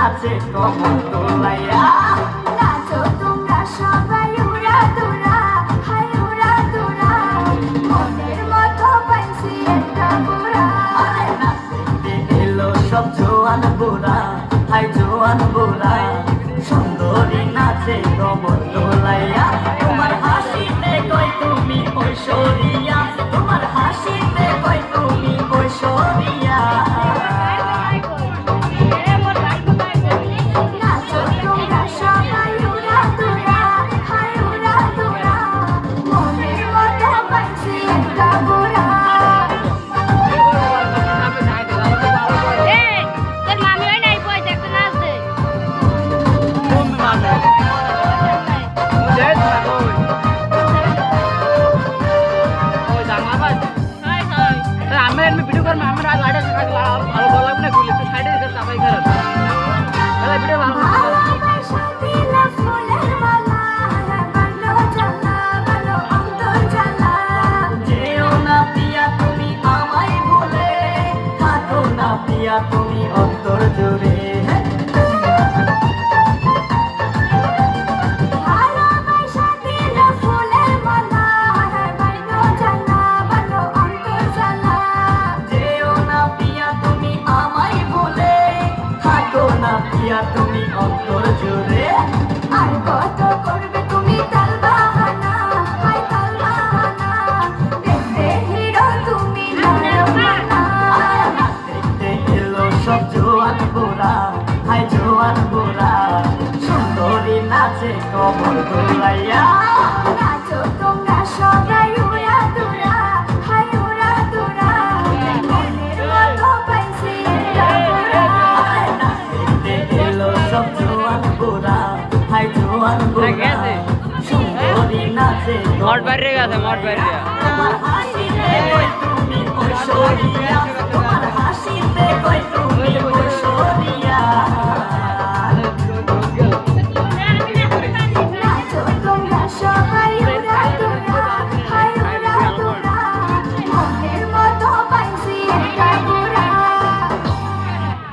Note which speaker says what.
Speaker 1: নাচে কমর তোলাইয়া
Speaker 2: নাচো তোমরা সবাই উড়া দুরা হাই উড়া দুরা মনের মতো পাইছি একটা বুড়া
Speaker 1: আরে নাচ দেখতে এলো সব জোয়ান বুড়া হাই জোয়ান বুড়া সুন্দরী নাচে কমর তোলাইয়া তোমার হাসিতে কই তুমি ঐশ্বরিয়া তোমার হাসিতে কই তুমি ঐশ্বরিয়া
Speaker 2: নাচো তোমরা সবাই উড়া দুরা হাই উড়া দুরা মনের মতো পাইছি একটা বুড়া ভালোবাসা দিলা ফুলের মালা বানো জ্বালা বানো অন্তর জ্বালা
Speaker 1: যেও না পিয়া তুমি আমায় ভুলে থাকো না পিয়া তুমি অন্তর জুড়ে
Speaker 2: ভালোবাসা দিলা ফুলের মালা বানো জ্বালা বানো অন্তর জ্বালা
Speaker 1: যেও না পিয়া তুমি আমায় ভুলে থাকো না পিয়া তুমি অন্তর জুড়ে
Speaker 2: আর কত করবে তুমি তাল বাহানা হাই তাল বাহানা দেখতে হিরো তুমি নায়ক মানা
Speaker 1: দেখতে এলো সব জোয়ান বুড়া হাই জোয়ান বুড়া সুন্দরী নাচে কমর দোলাইয়া
Speaker 2: নাচো তোমরা সবাই উড়া দুরা হাই উড়া দুরা মনের মতো পাইছি একটা বুড়া
Speaker 1: দেখতে এলো সব জোয়ান বুড়া হাই জোয়ান বুড়া সুন্দরী নাচে
Speaker 3: মঠ বাইরে গেছে মঠ বাইরে
Speaker 1: তোমার হাসিতে